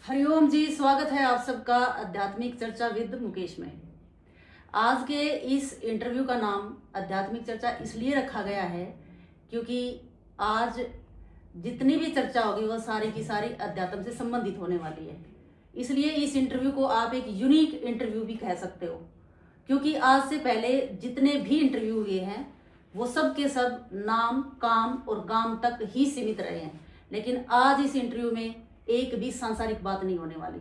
हरिओम जी, स्वागत है आप सबका आध्यात्मिक चर्चा विद मुकेश में। आज के इस इंटरव्यू का नाम आध्यात्मिक चर्चा इसलिए रखा गया है क्योंकि आज जितनी भी चर्चा होगी वह सारी की सारी अध्यात्म से संबंधित होने वाली है। इसलिए इस इंटरव्यू को आप एक यूनिक इंटरव्यू भी कह सकते हो, क्योंकि आज से पहले जितने भी इंटरव्यू हुए हैं वो सब के सब नाम, काम और गांव तक ही सीमित रहे हैं। लेकिन आज इस इंटरव्यू में एक भी सांसारिक बात नहीं होने वाली।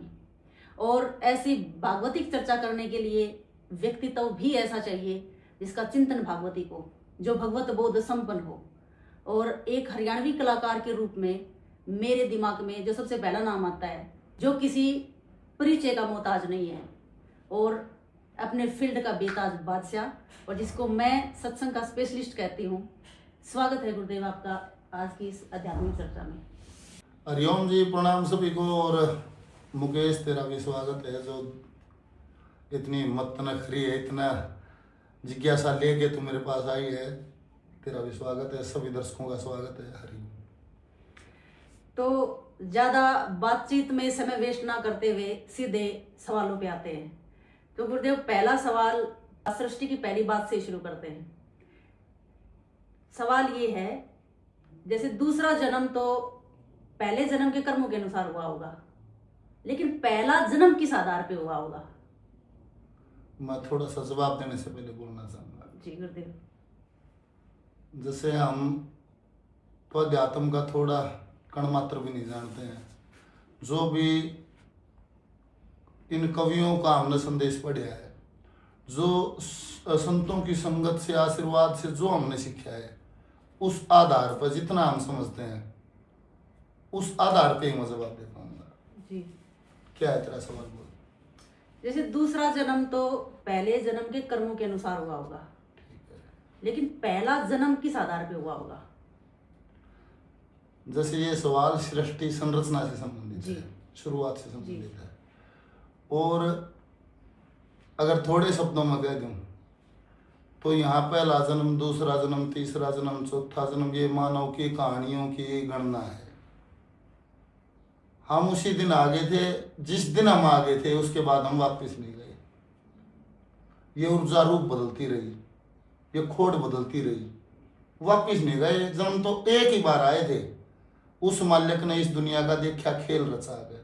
और ऐसी भागवतिक चर्चा करने के लिए व्यक्तित्व भी ऐसा चाहिए जिसका चिंतन भागवतिक हो, जो भगवत बोध संपन्न हो। और एक हरियाणवी कलाकार के रूप में मेरे दिमाग में जो सबसे पहला नाम आता है, जो किसी परिचय का मोहताज नहीं है और अपने फील्ड का बेताज बादशाह, और जिसको मैं सत्संग का स्पेशलिस्ट कहती हूँ। स्वागत है गुरुदेव आपका आज की इस आध्यात्मिक चर्चा में। हरिओम जी, प्रणाम सभी को। और मुकेश, तेरा भी स्वागत है, जो इतनी हिम्मत नखरी है, इतना जिज्ञासा लेके तू मेरे पास आई है। तेरा भी स्वागत है, सभी दर्शकों का स्वागत है। हरि तो ज्यादा बातचीत में समय वेस्ट ना करते हुए सीधे सवालों पे आते हैं। तो गुरुदेव, पहला सवाल सृष्टि की पहली बात से शुरू करते हैं। सवाल ये है, जैसे दूसरा जन्म तो पहले जन्म के कर्मों के अनुसार हुआ होगा, लेकिन पहला जन्म किस आधार पे हुआ होगा? मैं थोड़ा सा जवाब देने से पहले बोलना चाहूंगा। जी गुरुदेव। जैसे हम तो अध्यात्म का थोड़ा कण मात्र भी नहीं जानते हैं, जो भी इन कवियों का हमने संदेश पढ़ा है, जो संतों की संगत से, आशीर्वाद से जो हमने सीखा है, उस आधार पर जितना हम समझते हैं उस आधार पे ही मैं जवाब दे पाऊंगा। जी, क्या है तेरा सवाल? बोल। जैसे दूसरा जन्म तो पहले जन्म के कर्मों के अनुसार हुआ होगा, लेकिन पहला जन्म किस आधार पे हुआ होगा? जैसे ये सवाल सृष्टि संरचना से संबंधित है, शुरुआत से संबंधित है। और अगर थोड़े शब्दों में कह दूं तो यहाँ पहला जन्म, दूसरा जन्म, तीसरा जन्म, चौथा जन्म, ये मानव की कहानियों की गणना है। हम उसी दिन आ गए थे जिस दिन हम आ गए थे, उसके बाद हम वापस नहीं गए। ये ऊर्जा रूप बदलती रही, ये खोट बदलती रही, वापस नहीं गए। जन्म तो एक ही बार आए थे। उस मालिक ने इस दुनिया का देखा खेल रचा है।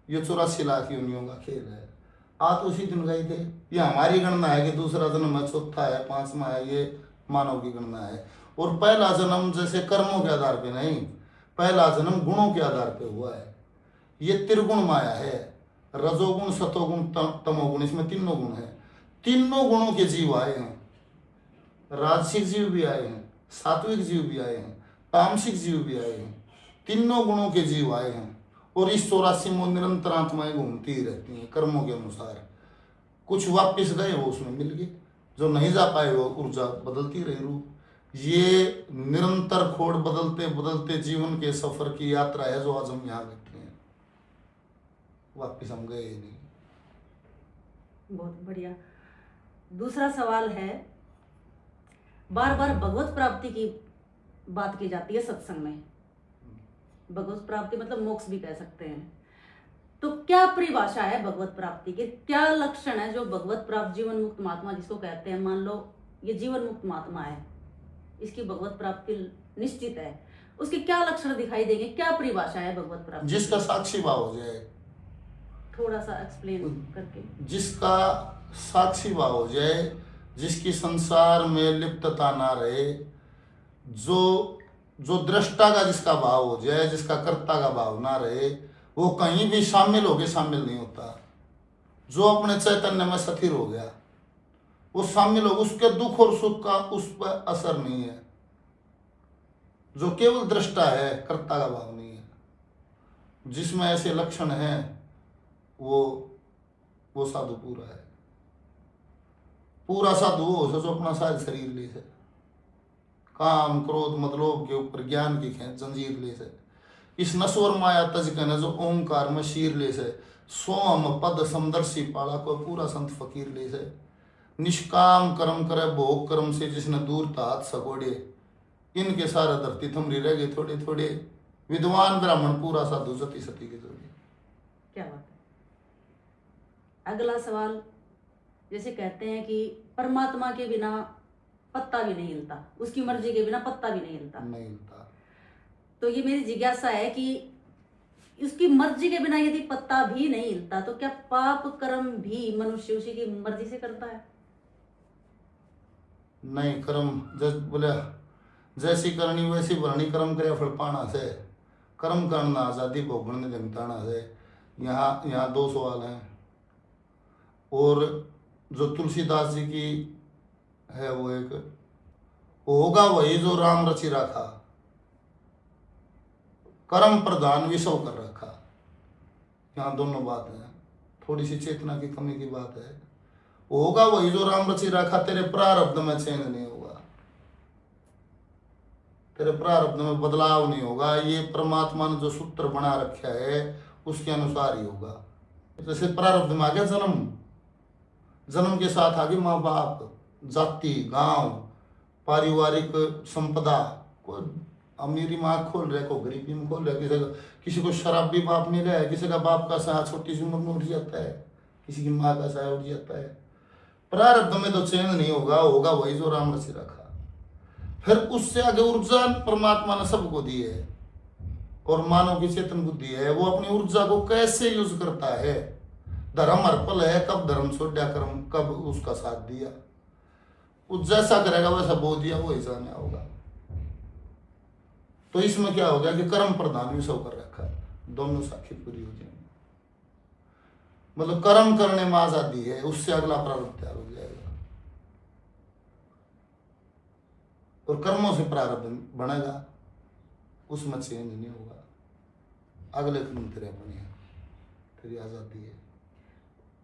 ये 84 लाख योनियों का खेल है। आज उसी दिन गए थे। ये हमारी गणना है कि दूसरा जन्म है, चौथा है, पांचवा है, ये मानव की गणना है। और पहला जन्म जैसे कर्मों के आधार पे नहीं, पहला जन्म गुणों के आधार पे हुआ है। ये त्रिगुण माया है, रजोगुण, सतोगुण, तमोगुण, इसमें तीनों गुण है। तीनों गुणों के जीव आए हैं। राजसिक जीव भी आए हैं, सात्विक जीव भी आए हैं, तामसिक जीव भी आए हैं। तीनों गुणों के जीव आए हैं। और इस 84 में निरंतर आत्माएं घूमती ही रहती हैं कर्मों के अनुसार। कुछ वापिस गए, वो उसमें मिल गए। जो नहीं जा पाए वो ऊर्जा बदलती रही रूप। ये निरंतर खोड़ बदलते बदलते जीवन के सफर की यात्रा है, जो आज हम यहाँ बैठे हैं। वापिस हम गए ही नहीं। बहुत बढ़िया। दूसरा सवाल है, बार बार भगवत प्राप्ति की बात की जाती है सत्संग में। भगवत प्राप्ति मतलब मोक्ष भी कह सकते हैं। तो क्या परिभाषा है भगवत प्राप्ति के? क्या लक्षण है जो भगवत प्राप्त जीवन मुक्त महात्मा जिसको कहते हैं? मान लो ये जीवन मुक्त महात्मा है, इसकी भगवत प्राप्ति निश्चित है, उसके क्या लक्षण दिखाई देंगे? क्या परिभाषा है भगवत प्राप्ति? जिसका साक्षी भाव हो जाए, थोड़ा सा एक्सप्लेन करके। जिसका साक्षी भाव हो जाए, जिसकी संसार में लिप्तता ना रहे, जो दृष्टा का जिसका भाव हो जाए, जिसका कर्ता का भाव ना रहे, वो कहीं भी शामिल होके शामिल नहीं होता। जो अपने चैतन्य में स्थिर हो गया वो शामिल हो, उसके दुख और सुख का उस पर असर नहीं है। जो केवल दृष्टा है, कर्ता का भाव नहीं है, जिसमें ऐसे लक्षण हैं, वो साधु पूरा है। पूरा साधु हो जो अपना सारा शरीर ले से, काम, क्रोध, मतलोभ के ऊपर ज्ञान की खेच जंजीर ले से, इस नश्वर माया तज कहना जो ओंकार में शीर ले से, सोम पद समदर्शी पाला को पूरा संत फकीर ले से, निष्काम कर्म करे भोग कर्म से जिसने दूर तात सकोड़े, इनके सारा धरती थमरी रह गई थोड़े थोड़े। विद्वान ब्राह्मण पूरा साधु सती सती के जोड़े। क्या बात है। अगला सवाल, जैसे कहते हैं कि परमात्मा के बिना पत्ता भी नहीं हिलता, उसकी मर्जी के बिना पत्ता भी नहीं हिलता। नहीं हिलता। तो ये मेरी जिज्ञासा है कि उसकी मर्जी के बिना यदि पत्ता भी नहीं हिलता तो क्या पाप कर्म भी मनुष्य उसी की मर्जी से करता है? नहीं, कर्म बोले जैसी करनी वैसी भरनी, कर्म करे फल पाना से। कर्म करना आजादी भोगने जमताना से। यहाँ दो सवाल हैं। और जो तुलसीदास जी की है वो एक, होगा वही जो राम रचि रखा, कर्म प्रधान विषव कर रखा। यहाँ दोनों बात है, थोड़ी सी चेतना की कमी की बात है। होगा वही जो राम रचि रखा, तेरे प्रारब्ध में चेंज नहीं होगा, तेरे प्रारब्ध में बदलाव नहीं होगा। ये परमात्मा ने जो सूत्र बना रखा है उसके अनुसार ही होगा। जैसे प्रारब्ध में आ गया जन्म, जन्म के साथ आ गई माँ बाप, जाति, गांव, पारिवारिक संपदा। कोई अमीरी माँ खोल रहे, को गरीबी में खोल रहे, किसी को शराबी बाप मिला है, किसी का बाप का साया छोटी सी उम्र में उठ जाता है, किसी की माँ का साया उठ जाता है। प्रारब्ध में तो चेंज नहीं होगा, होगा वही जो राम रचि रखा। फिर उससे आगे ऊर्जा परमात्मा ने सबको दी है, और मानव की चेतन बुद्धि है, वो अपनी ऊर्जा को कैसे यूज करता है। धर्म अर्पल है, कब धर्म छोड़ा, कर्म कब उसका साथ दिया। वो जैसा करेगा वैसा बो दिया, वो ऐसा नहीं होगा। तो इसमें क्या हो गया कि कर्म प्रधान विषय कर रखा, दोनों साखी पूरी हो जाएंगे। मतलब कर्म करने में आजादी है, उससे अगला प्रारब्ध तैयार हो जाएगा, और कर्मों से प्रारब्ध बनेगा, उसमें चेंज नहीं होगा। अगले कर्म तेरे अपने हैं, तेरी आजादी है।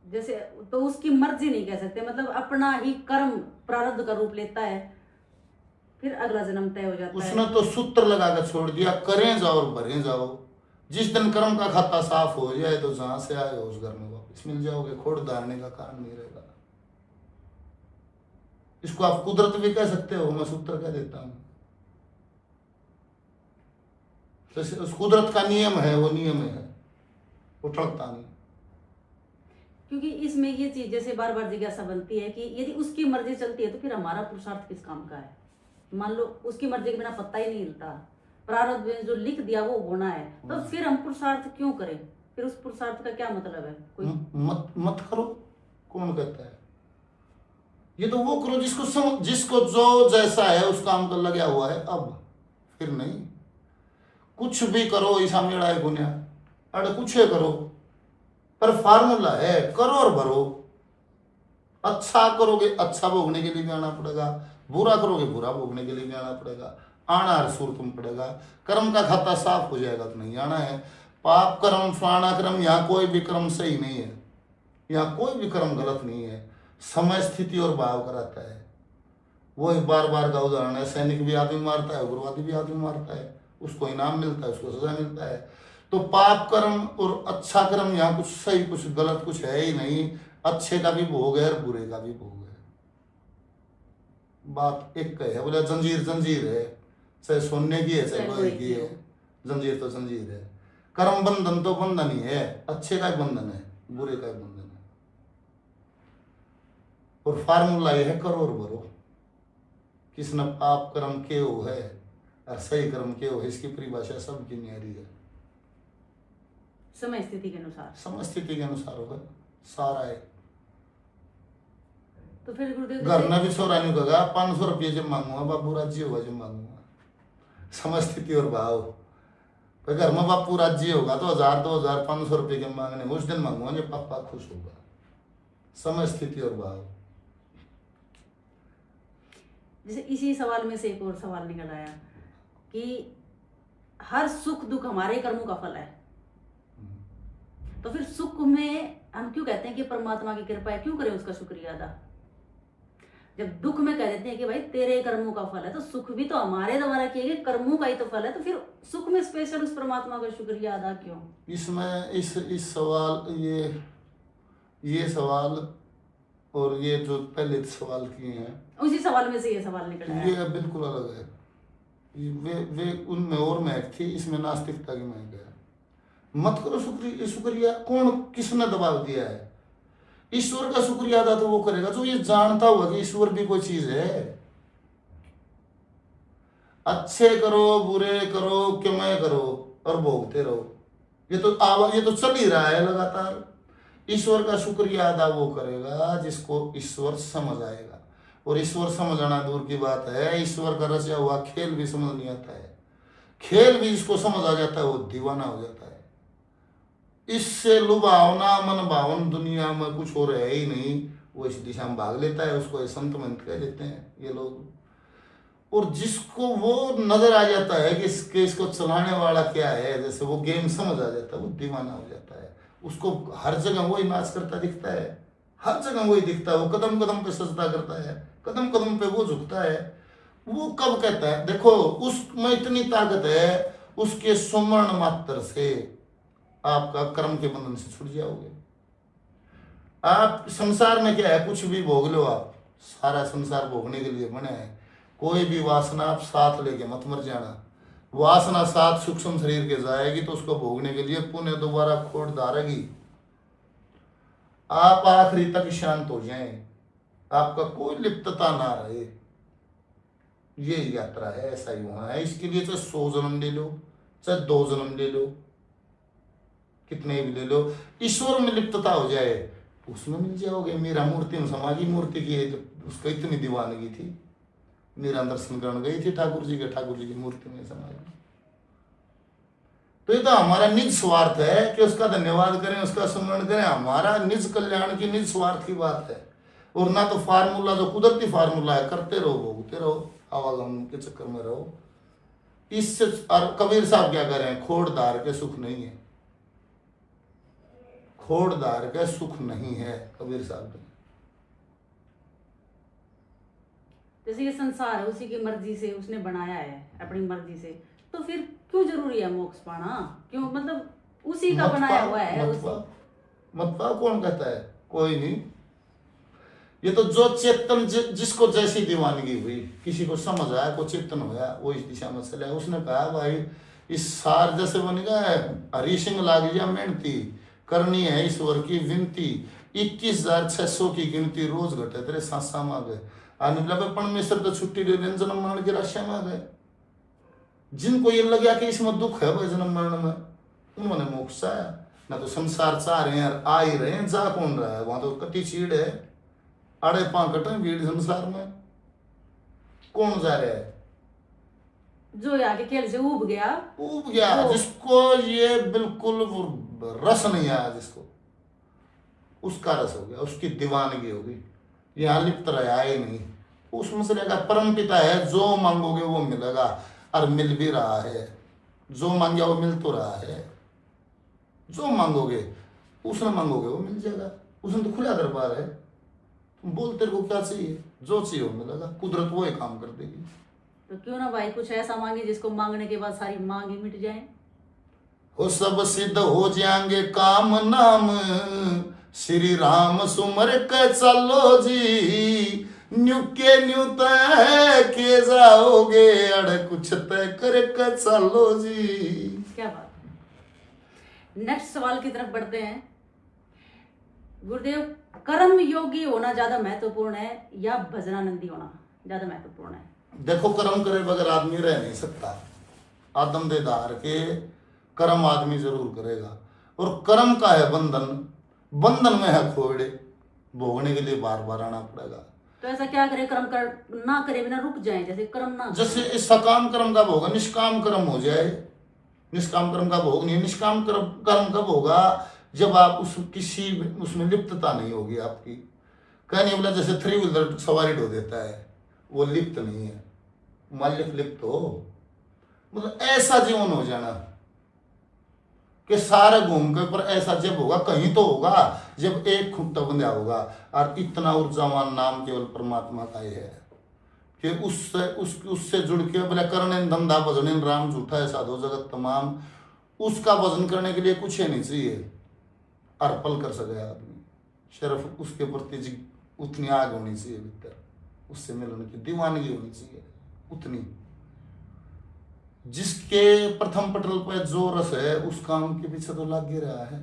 जैसे तो उसकी मर्जी नहीं कह सकते, मतलब अपना ही कर्म प्रारब्ध का रूप लेता है, फिर अगला जन्म तय हो जाता है। उसने तो सूत्र लगाकर छोड़ दिया, करें जाओ और भरे जाओ। जिस दिन कर्म का खाता साफ हो जाए तो जहां से आए हो उस घर में वापस मिल जाओगे, खोड़ धारने का कारण नहीं रहेगा। इसको आप कुदरत भी कह सकते हो, मैं सूत्र कह देता हूं। जैसे उस कुदरत का नियम है, वो नियम है, वो टलता नहीं। क्योंकि इसमें ये चीज जैसे बार बार जिज्ञासा बनती है कि यदि उसकी मर्जी चलती है तो फिर हमारा पुरुषार्थ किस काम का है। मान लो उसकी मर्जी के बिना पत्ता ही नहीं हिलता, प्रारब्ध में जो लिख दिया वो होना है, तो फिर हम पुरुषार्थ क्यों करें? फिर उस पुरुषार्थ का क्या मतलब है? कोई मत करो, कौन कहता है? ये तो वो करो जिसको जो जैसा है उस काम का लगा हुआ है। अब फिर नहीं, कुछ भी करो, ऐसा मेरा है गुनिया, अरे कुछ है करो, पर फार्मूला है, करो और भरो। अच्छा करोगे अच्छा भोगने के लिए भी आना पड़ेगा, बुरा करोगे बुरा भोगने के लिए भी आना पड़ेगा। आना है सूर तुम पड़ेगा। कर्म का खाता साफ हो जाएगा तो नहीं आना है। पाप कर्म फलाना कर्म, यहाँ कोई भी कर्म सही नहीं है, यहाँ कोई भी कर्म गलत नहीं है। समय स्थिति और भाव कराता है। वो बार बार का उदाहरण है, सैनिक भी आदमी मारता है, उग्रवादी भी आदमी मारता है, उसको इनाम मिलता है, उसको सजा मिलता है। तो पाप कर्म और अच्छा कर्म, यहाँ कुछ सही कुछ गलत कुछ है ही नहीं। अच्छे का भी भोग है और बुरे का भी भोग है। बात एक है, बोला जंजीर जंजीर है, चाहे सोने की है चाहे लोहे की है, जंजीर तो जंजीर है। कर्म बंधन तो बंधन ही है, अच्छे का बंधन है, बुरे का बंधन है। और फार्मूला यह है, करो और भरो। किसने पाप कर्म के हो है और सही कर्म के हो है, इसकी परिभाषा सबकी न्यारी है। समय स्थिति के अनुसार, समय स्थिति के अनुसार होगा सारा है। तो फिर गुरुदेव घर में भी छोरा नहीं होगा, 500 रुपये जब मांगूंगा, बापू राज्य होगा जब मांगूंगा। समय स्थिति और भाव, पर घर में बापू राज्य होगा तो 1000 2000 500 रुपये के मांगने उस दिन मांगूंगा जब पापा खुश होगा। समय स्थिति और भाव। जैसे इसी सवाल में से एक और सवाल निकल आया कि हर सुख दुख हमारे कर्मों का फल है, तो फिर सुख में हम क्यों कहते हैं कि परमात्मा की कृपा है, क्यों करें उसका शुक्रिया अदा? जब दुख में कह देते हैं कि भाई तेरे कर्मों का फल है, तो सुख भी तो हमारे द्वारा किए गए कर्मों का ही तो फल है, तो फिर सुख में स्पेशल उस परमात्मा का शुक्रिया अदा क्यों? इसमें इस सवाल ये सवाल और ये जो पहले सवाल किए हैं, उसी सवाल में से ये सवाल निकला है। ये बिल्कुल अलग है। वे उनमें और महक थी, इसमें नास्तिकता की महक है। मत करो शुक्रिया। कौन किसने दबाव दिया है? ईश्वर का शुक्रिया अदा तो वो करेगा जो ये जानता होगा कि ईश्वर भी कोई चीज है। अच्छे करो बुरे करो क्यों करो और भोगते रहो, ये तो चल ही रहा है लगातार। ईश्वर का शुक्रिया अदा वो करेगा जिसको ईश्वर समझ आएगा, और ईश्वर समझ आना दूर की बात है, ईश्वर का रचा हुआ खेल भी समझ नहीं आता है। खेल भी जिसको समझ आ जाता है वो दीवाना हो जाता है। इससे लुभावना मन भावन दुनिया में कुछ और है ही नहीं, वो इस दिशा में भाग लेता है। उसको संत मंत कह देते हैं ये लोग। और जिसको वो नजर आ जाता है कि इसको चलाने वाला क्या है, जैसे वो गेम समझ आ जाता है, वो दीवाना हो जाता है। उसको हर जगह वही नाच करता दिखता है, हर जगह वही दिखता है। वो कदम कदम पे सजदा करता है, कदम कदम पे वो झुकता है। वो कब कहता है? देखो उसमें इतनी ताकत है, उसके सुमरण मात्र से आपका कर्म के बंधन से छूट जाओगे। आप संसार में क्या है, कुछ भी भोग लो आप, सारा संसार भोगने के लिए बने हैं। कोई भी वासना आप साथ लेके मत मर जाना। वासना साथ सूक्ष्म शरीर के जाएगी तो उसको भोगने के लिए पुण्य दोबारा खोट धारेगी। आप आखिरी तक शांत हो जाएं, आपका कोई लिप्तता ना रहे, ये यात्रा है। ऐसा ही होना है। इसके लिए चाहे 100 जन्म ले लो, चाहे 2 जन्म ले लो, कितने भी ले लो, ईश्वर में लिप्तता हो जाए उसमें मिल जाओगे। मेरा मूर्ति में समागी मूर्ति की उसको इतनी दीवानगी थी, मेरा दर्शन करने गई थी ठाकुर जी की मूर्ति में समा गई। तो ये तो हमारा निज स्वार्थ है कि उसका धन्यवाद करें, उसका स्मरण करें। हमारा निज कल्याण की निज स्वार्थ की बात है। और ना तो फार्मूला जो कुदरती फार्मूला है, करते रहो भोगते रहो, आवागमन के चक्कर में रहो। इससे और कबीर साहब क्या कह रहे हैं? खोड़दार के सुख नहीं है, खोड़दार का सुख नहीं है कबीर साहब ने। जैसे ये संसार है उसी की मर्जी से उसने बनाया है, अपनी मर्जी से, तो फिर क्यों जरूरी है मोक्ष पाना? क्यों? मतलब उसी का बनाया हुआ है। मत पाओ कौन कहता है? कोई नहीं। ये तो जो चेतन जिसको जैसी दीवानगी हुई, किसी को समझ आया, को चेतन होया, वो इस दिशा में चला। उसने कहा भाई इस सार जैसे बन गया है, हरी सिंह लाग गया मेहनती, करनी है ईश्वर की विनती, 21,600 की गिनती रोज घटे तेरे सांसा में गए। आने लगे परमेश्वर तो छुट्टी दे दें, जन्म मरण की राशि में गए। जिनको ये लगा कि इसमें दुख है भाई जन्म मरण में, उन्होंने मोक्ष चाहा। ना तो संसार चाह रहे हैं, आ ही रहे हैं, जा कौन रहा है? वहां तो कटी चीड़ है, अड़े पांकट भीड़ संसार में, कौन जा रहा है? जो आगे खेल से उब गया जिसको ये बिल्कुल रस नहीं आया, जिसको उसका रस हो गया, उसकी दीवानगी होगी, यहाँ लिप्त रहा ही नहीं। उस मसले का परम पिता है, जो मांगोगे वो मिलेगा, और मिल भी रहा है। जो मांगे वो मिल तो रहा है। जो मांगोगे उसने मांगोगे वो मिल जाएगा। उसने तो खुला दरबार है, तुम बोल तेरे को क्या चाहिए, जो चाहिए वो मिलेगा। कुदरत वो ही काम कर देगी। तो क्यों ना भाई कुछ ऐसा मांगे जिसको मांगने के बाद सारी मांगे मिट जाए। हो सब सिद्ध हो जाएंगे काम नाम, श्री राम सुमर के चलो जी, न्यू के न्यू तय के जाओगे, अड़ कुछ तय कर के चलो जी। क्या बात। नेक्स्ट सवाल की तरफ बढ़ते हैं। गुरुदेव, कर्म योगी होना ज्यादा महत्वपूर्ण है या भजनानंदी होना ज्यादा महत्वपूर्ण है? देखो कर्म करे बगैर आदमी रह नहीं सकता। आदम दे धार के कर्म आदमी जरूर करेगा। और कर्म का है बंधन, बंधन में है खोड़े, भोगने के लिए बार बार आना पड़ेगा। तो ऐसा क्या करे, कर्म ना करे बिना रुक जाए, जैसे कर्म ना, जैसे सकाम कर्म का भोग, निष्काम कर्म हो जाए। निष्काम कर्म का भोग नहीं, निष्काम कर्म कब होगा? जब आप किसी उसमें लिप्तता नहीं होगी आपकी। कहने बोला जैसे 3 व्हीलर सवारी ढो देता है, वो लिप्त नहीं है, मालिक लिप्त हो। मतलब ऐसा जीवन हो जाना कि सारा घूम के, पर ऐसा जब होगा कहीं तो होगा जब एक खुट्टा बंधा होगा, और इतना ऊर्जावान नाम केवल परमात्मा का ही है कि उससे जुड़ के बोले करने धंधा भजन राम झूठा है साधो जगत तमाम। उसका भजन करने के लिए कुछ ही नहीं चाहिए, अर्पण कर सके आदमी। सिर्फ उसके प्रति उतनी आग होनी चाहिए भीतर, उससे मिलने की दीवानगी होनी चाहिए उतनी। जिसके प्रथम पटल पर जो रस है उस काम के पीछे तो लग ही रहा है।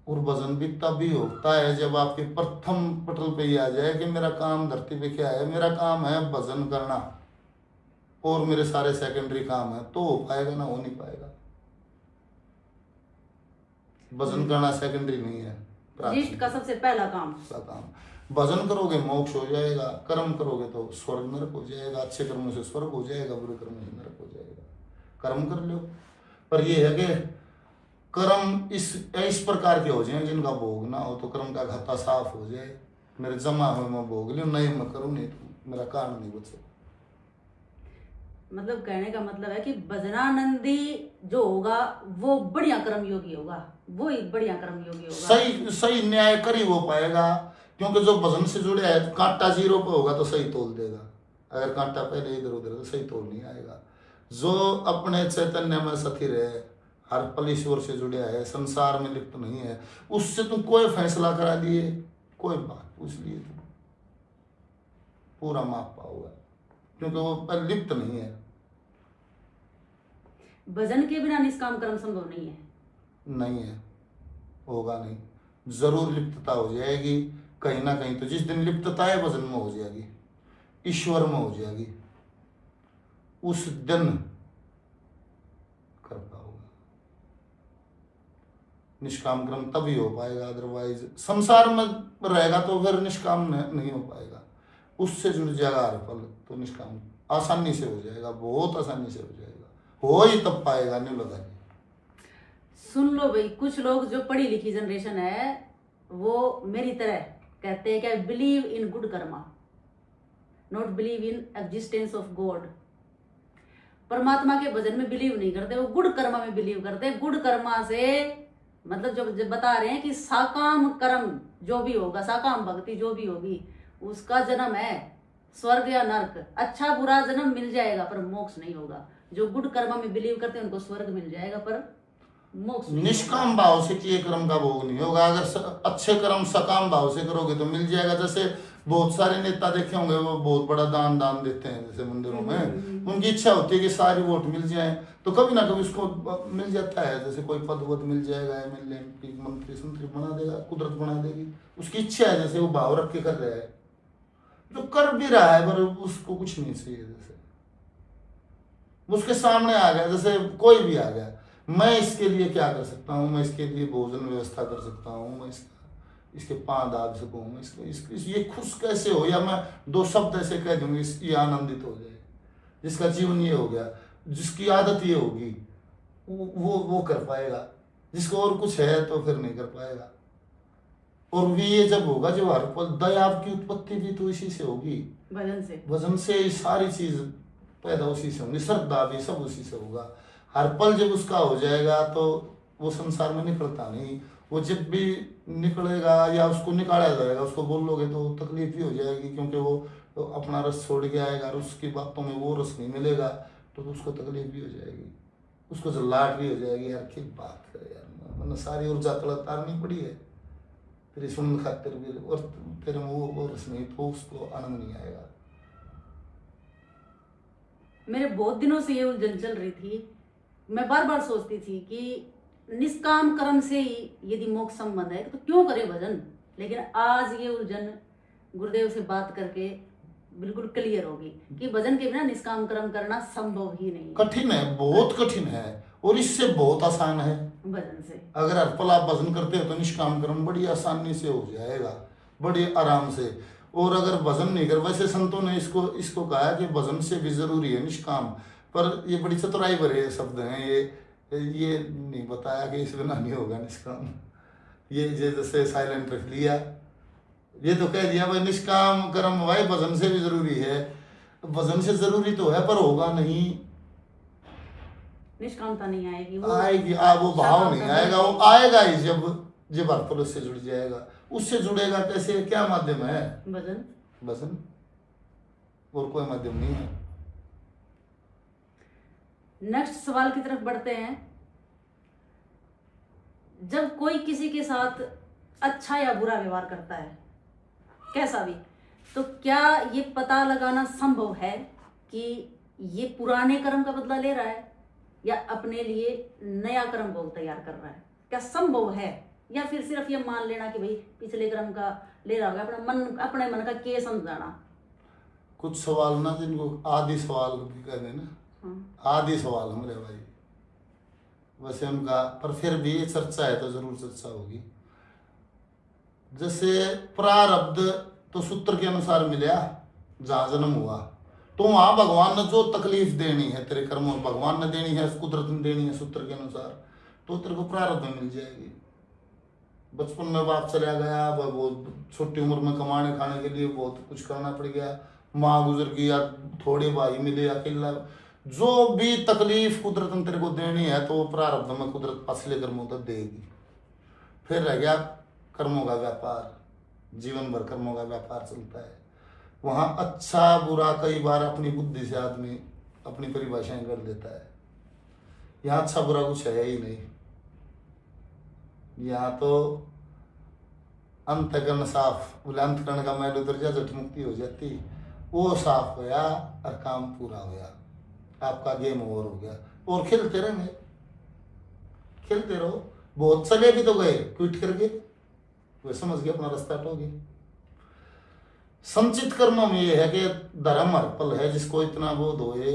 और भजन भी तभी होता है जब आपके प्रथम पटल पे ही आ जाए कि मेरा काम धरती पे क्या है, मेरा काम है भजन करना और मेरे सारे सेकेंडरी काम है, तो हो पाएगा ना हो नहीं पाएगा। भजन करना सेकेंडरी नहीं है, लिस्ट का सबसे पहला काम। भजन करोगे मोक्ष हो जाएगा, कर्म करोगे तो स्वर्ग नरक हो जाएगा, अच्छे कर्मों से स्वर्ग हो जाएगा, बुरे कर्मों से नरक हो जाएगा। कर्म कर लो, पर ये है कि कर्म इस प्रकार के हो जाए जिनका भोग ना हो, तो कर्म का खाता साफ हो जाए। मेरे जमा हुए मैं भोग लियो, नहीं मैं करूँ नहीं तो मेरा कारण नहीं बचे। मतलब कहने का मतलब है कि भजनानंदी जो होगा वो बढ़िया कर्म योगी होगा, वो ही बढ़िया कर्म योगी होगा। सही सही न्याय कर ही वो पाएगा, क्योंकि जो भजन से जुड़े है, कांटा 0 पे होगा तो सही तोल देगा, अगर कांटा पहले इधर उधर तो सही तोल नहीं आएगा। जो अपने चैतन्य में स्थिर है, हर पल ईश्वर से जुड़े है, संसार में लिप्त नहीं है, उससे तुम कोई फैसला करा दिए, कोई बात पूछ लिए तुम, पूरा माप पाओगे, क्योंकि वो लिप्त नहीं है। भजन के बिना निष्काम कर्म संभव नहीं है। नहीं है, होगा नहीं, जरूर लिप्तता हो जाएगी कहीं ना कहीं। तो जिस दिन लिप्तता है भजन में हो जाएगी, ईश्वर में हो जाएगी, उस दिन कर पाओगे। निष्काम कर्म तभी हो पाएगा, अदरवाइज संसार में रहेगा तो फिर निष्काम नहीं हो पाएगा। उससे जुड़ जाएगा हर पल, तो निष्काम आसानी से हो जाएगा, बहुत आसानी से हो जाएगा, हो ही तब पाएगा, नहीं लगा। सुन लो भाई, कुछ लोग जो पढ़ी लिखी जनरेशन है वो मेरी तरह कहते हैं कि believe in good Karma, not believe in existence of God. परमात्मा के भजन में बिलीव नहीं करते, वो गुड कर्मा में बिलीव करते हैं। गुड कर्मा से मतलब जो बता रहे हैं कि साकाम कर्म जो भी होगा, साकाम भक्ति जो भी होगी, उसका जन्म है स्वर्ग या नरक, अच्छा बुरा जन्म मिल जाएगा पर मोक्ष नहीं होगा। जो गुड कर्मा में बिलीव करते हैं उनको स्वर्ग मिल जाएगा पर मोक्ष नहीं। निष्काम भाव से किए कर्म का भोग नहीं होगा। अगर अच्छे कर्म सकाम भाव से करोगे तो मिल जाएगा। जैसे बहुत सारे नेता देखे होंगे, वो बहुत बड़ा दान देते हैं जैसे मंदिरों में, उनकी इच्छा होती है कि सारी वोट मिल जाए, तो कभी ना कभी उसको मिल जाता है। जैसे कोई पद वद मिल जाएगा, एमएलए एमपी मंत्री संत्री बना देगा, कुदरत बना देगी, उसकी इच्छा है, जैसे वो भाव रख के कर रहा है, जो कर भी रहा है पर उसको कुछ नहीं चाहिए। जैसे उसके सामने आ गया, जैसे कोई भी आ गया, मैं इसके लिए क्या कर सकता हूँ, मैं इसके लिए भोजन व्यवस्था कर सकता हूँ, मैं इसके पाँव दाब सकूँ, मैं इसको ये खुश कैसे हो, या मैं 2 शब्द ऐसे कह दूंगी ये आनंदित हो जाए। जिसका जीवन ये हो गया, जिसकी आदत ये होगी, वो कर पाएगा। जिसको और कुछ है तो फिर नहीं कर पाएगा। और भी ये जब होगा, जो हर पल दया की उत्पत्ति भी तो इसी से होगी, भजन से सारी चीज पैदा उसी से होंगी, श्रद्धा भी सब उसी से होगा। हर पल जब उसका हो जाएगा तो वो संसार में निकलता नहीं। वो जब भी निकलेगा या उसको निकाला जाएगा, उसको बोलोगे तो तकलीफ भी हो जाएगी, क्योंकि वो तो अपना रस छोड़ के आएगा और उसकी बातों में वो रस नहीं मिलेगा, तो उसको तकलीफ भी हो जाएगी, उसको जल्लाहट भी हो जाएगी। यार क्या बात करे यार, मतलब सारी ऊर्जा तारनी पड़ी है तेरी सुन खातिर भी, और तेरे में वो रस नहीं, तो उसको आनंद नहीं आएगा। मेरे बहुत दिनों से ये उलझन चल रही थी। मैं बार बार सोचती थी कि निष्काम कर्म से ही यदि मोक्ष संबंध है तो क्यों करे भजन। लेकिन आज ये उलझन गुरुदेव से बात करके बिल्कुल क्लियर होगी कि भजन के बिना निष्काम कर्म करना संभव ही नहीं। कठिन है, बहुत कठिन है, और इससे बहुत आसान है भजन से। अगर हर पल आप भजन करते हो तो निष्काम कर्म बड़ी आसानी से हो जाएगा, बड़ी आराम से। और अगर भजन नहीं कर, वैसे संतों ने इसको कहा कि भजन से भी जरूरी है निष्काम, पर ये बड़ी चतुराई भरे शब्द हैं। ये नहीं बताया कि इस बिना नहीं होगा निष्काम। ये जैसे साइलेंट रख लिया, ये तो कह दिया भाई निष्काम कर्म भाई भजन से भी जरूरी है। भजन से जरूरी तो है पर होगा नहीं, निष्कामता नहीं आएगी, वो भाव नहीं आएगा। वो आएगा ही जब हर पल उससे जुड़ जाएगा। उससे जुड़ेगा कैसे, क्या माध्यम है? भजन, और कोई माध्यम नहीं है। नेक्स्ट सवाल की तरफ बढ़ते हैं। जब कोई किसी के साथ अच्छा या बुरा व्यवहार करता है, कैसा भी, तो क्या ये पता लगाना संभव है कि ये पुराने कर्म का बदला ले रहा है या अपने लिए नया कर्म भोग तैयार कर रहा है? क्या संभव है, या फिर सिर्फ ये मान लेना कि भाई पिछले कर्म का ले रहा होगा, अपने मन का के समझाना? कुछ सवाल ना जिनको आदि सवाल भी कहते हैं ना, आदि सवाल हमारे भाई, वैसे उनका, पर फिर भी चर्चा है तो जरूर चर्चा होगी। जैसे प्रारब्ध तो सूत्र के अनुसार मिला, जहां जन्म हुआ तो वहां भगवान ने जो तकलीफ देनी है तेरे कर्मों में, भगवान ने देनी है, कुदरत ने देनी है सूत्र के अनुसार, तो तेरे को प्रारब्ध में मिल जाएगी। बचपन में बाप चला गया, वो छोटी उम्र में कमाने खाने के लिए बहुत कुछ करना पड़ गया, माँ गुजर गई या थोड़े भाई मिले अकेला, जो भी तकलीफ कुदरत ने तेरे को देनी है तो प्रारब्ध में कुदरत असली कर्मों तक देगी। फिर रह गया कर्मों का व्यापार, जीवन भर कर्मों का व्यापार चलता है। वहां अच्छा बुरा कई बार अपनी बुद्धि से आदमी अपनी परिभाषाएं कर देता है। यहाँ अच्छा बुरा कुछ है ही नहीं, यहाँ तो अंतकरण साफ, बोले अंतकरण का मैल उतर जा, जट मुक्ति हो जाती, वो साफ होया और काम पूरा होया, आपका गेम ओवर हो गया। और खेलते रहेंगे, खेलते रहो। बहुत चले भी तो गए क्विट करके, वे समझ गए अपना रास्ता टोगे। संचित कर्मों में यह है कि धर्म हर पल है, जिसको इतना बोध होए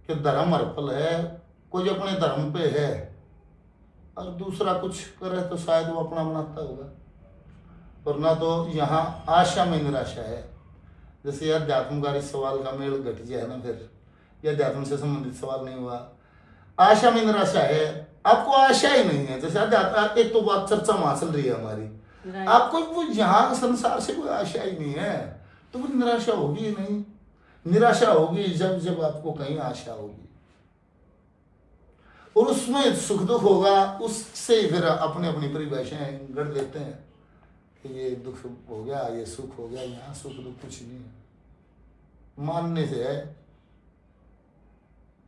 कि धर्म हर पल है, कोई अपने धर्म पे है और दूसरा कुछ करे तो शायद वो अपना बनाता होगा, वरना तो यहाँ आशा में निराशा है। जैसे यार अध्यात्म सवाल का मेल घट गया है ना, फिर यह अध्यात्म से संबंधित सवाल नहीं हुआ, आशा में निराशा है, आपको आशा ही नहीं है। जैसे अध्यात्म, एक तो बात चर्चा वहां चल रही है हमारी, आपको वो यहाँ संसार से कोई आशा ही नहीं है, तो वो निराशा होगी ही नहीं। निराशा होगी जब जब आपको कहीं आशा होगी, और उसमें सुख दुख होगा, उससे फिर अपने अपनी परिभाषाएं गढ़ देते हैं कि ये दुख हो गया, ये सुख हो गया। यहाँ सुख दुख कुछ नहीं है, मानने से है।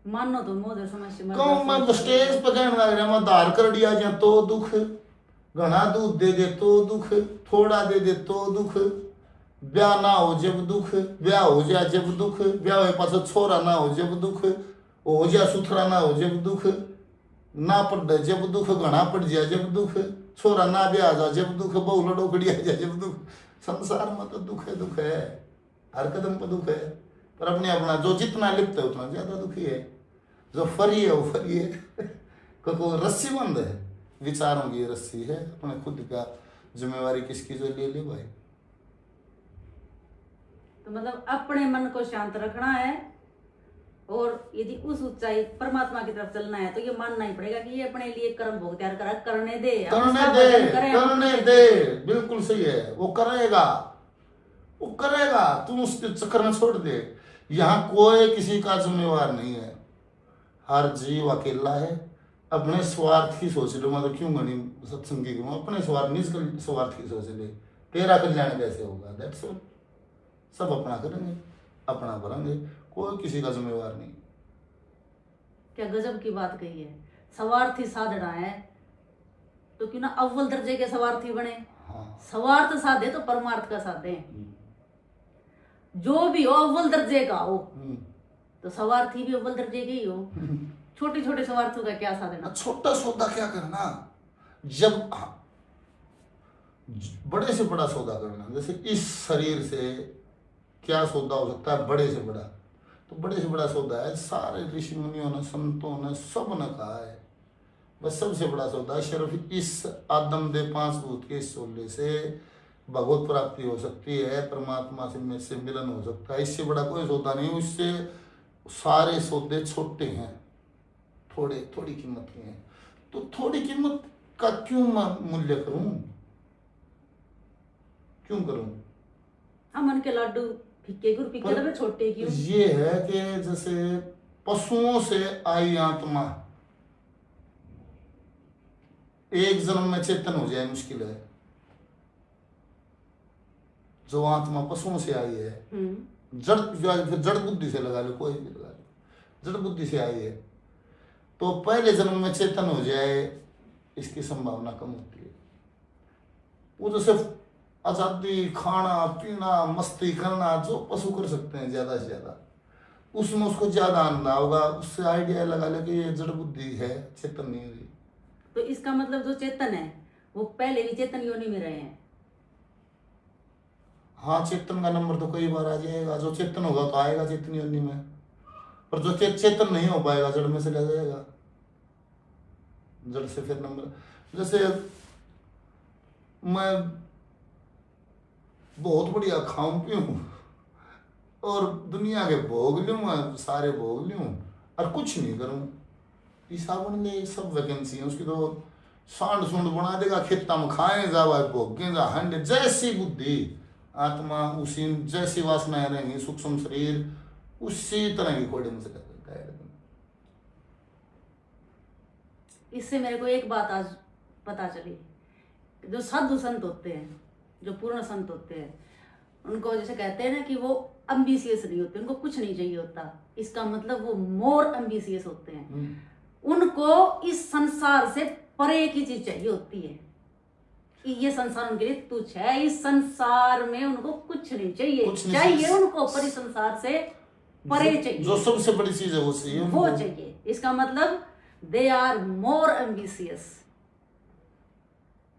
मानो तो मोदे समझ कौन मैं स्टेज पर कहने लग रहा, मैं धार कर दिया जा तो दुख, घना दूध दे दे तो दुख, थोड़ा दे दे तो दुख, ब्याह ना हो जब दुख, ब्याह हो जा जब दुख, ब्याह हो पास छोरा ना हो जब दुख, हो जा सुथरा ना हो जब दुख, ना पड़ जब दुख, घना पड़ जा जब दुख, छोरा ना ब्याह जा जब दुख, बहु लड़ोकड़ी आ जा जब दुख। संसार में तो दुख है, हर कदम पर दुख है, पर अपने अपना जो जितना लिप्त है उतना ज्यादा दुखी है। जो फरी है वो फरी है, क्योंकि रस्सी बंद है, विचारों की रस्सी है, अपने खुद का जिम्मेवारी किसकी जो ले ले भाई। तो मतलब अपने मन को शांत रखना है, और यदि उस ऊंचाई परमात्मा की तरफ चलना है तो ये मानना ही पड़ेगा कि ये अपने लिए कर्म भोग तैयार करा, करने दे, करने दे, बिल्कुल सही है, वो करेगा, वो करेगा, तुम उसके चक्कर में छोड़ दे। यहाँ कोई किसी का जिम्मेवार नहीं है, हर जीव अकेला है, अपने स्वार्थ की सोच ले। मतलब क्यों गणी सत्संग की, अपने स्वार्थ निज स्वार्थ की सोच ले, तेरा कल्याण कैसे होगा, दैट्स ऑल। सब अपना करेंगे, अपना करेंगे, कोई किसी का जिम्मेवार नहीं। क्या गजब की बात कही है, स्वार्थी साधना है तो क्यों ना अव्वल दर्जे के स्वार्थी बने। हाँ। स्वार्थ साधे तो परमार्थ का साधे, जो भी हो अव्वल दर्जे का हो, तो स्वार्थी भी अव्वल दर्जे के ही हो। छोटे छोटे स्वार्थों का क्या साधना, छोटा सौदा क्या करना, जब बड़े से बड़ा सौदा करना। जैसे इस शरीर से क्या सौदा हो सकता है बड़े से बड़ा, तो बड़े से बड़ा सौदा है, सारे ऋषि मुनियों ने, संतों ने, सब ने कहा है, बस सबसे बड़ा सौदा है सिर्फ इस आदम दे 5 भूत के सोले से भगवत प्राप्ति हो सकती है, परमात्मा से मिलन हो सकता है, इससे बड़ा कोई सौदा नहीं। उससे सारे सौदे छोटे हैं, थोड़ी कीमत की है, तो थोड़ी कीमत का क्यों मूल्य करूं, क्यों करूं? मन के लाडू फीके गुर फीके तो छोटे क्यों? ये है कि जैसे पशुओं से आई आत्मा एक जन्म में चेतन हो जाए मुश्किल है। जो आत्मा पशुओं से आई है, जड़ बुद्धि से लगा लो, कोई भी लगा लो, जड़ बुद्धि से आई है, तो पहले जन्म में चेतन हो जाए इसकी संभावना कम होती है। वो तो सिर्फ आजादी, खाना पीना, मस्ती करना जो पशु कर सकते हैं ज्यादा से ज्यादा, उसमें उसको ज्यादा आनंद होगा, उससे आइडिया लगा ले कि ये जड़ बुद्धि है, चेतन नहीं हुई। तो इसका मतलब जो चेतन है वो पहले भी चेतन योनि में रहे हैं। हाँ, चेतन का नंबर तो कई बार आ जाएगा, जो चेतन होगा तो आएगा चेतन योनि में, पर जो चेतन नहीं हो पाएगा जड़ में से ले जाएगा, जड़ से फिर नंबर। जैसे मैं बहुत बढ़िया खाऊं पीऊं और दुनिया के भोग लूं, सारे भोग लूं और कुछ नहीं करूं, साबुन ले सब वैकेंसी है उसकी, तो सांड सूंड बना देगा, खेता में खाए जावा, भोगे जा हंडे। जैसी बुद्धि आत्मा उसी, जैसी वासनाएं रहेंगी, सूक्ष्म शरीर उसी तरह की खोड़े में से इससे मेरे को एक बात आज पता चली, जो साधु संत होते हैं, जो पूर्ण संत होते हैं, उनको जैसे कहते हैं ना कि वो एम्बिशियस नहीं होते, उनको कुछ नहीं चाहिए होता, इसका मतलब वो मोर एम्बिशियस होते हैं। उनको इस संसार से परे की चीज चाहिए होती है, ये संसार उनके लिए तुच्छ है, इस संसार में उनको कुछ नहीं चाहिए, चाहिए उनको पर इस संसार से परे चाहिए, जो सबसे बड़ी चीज है वो चाहिए। इसका मतलब दे आर मोर एम्बिशियस।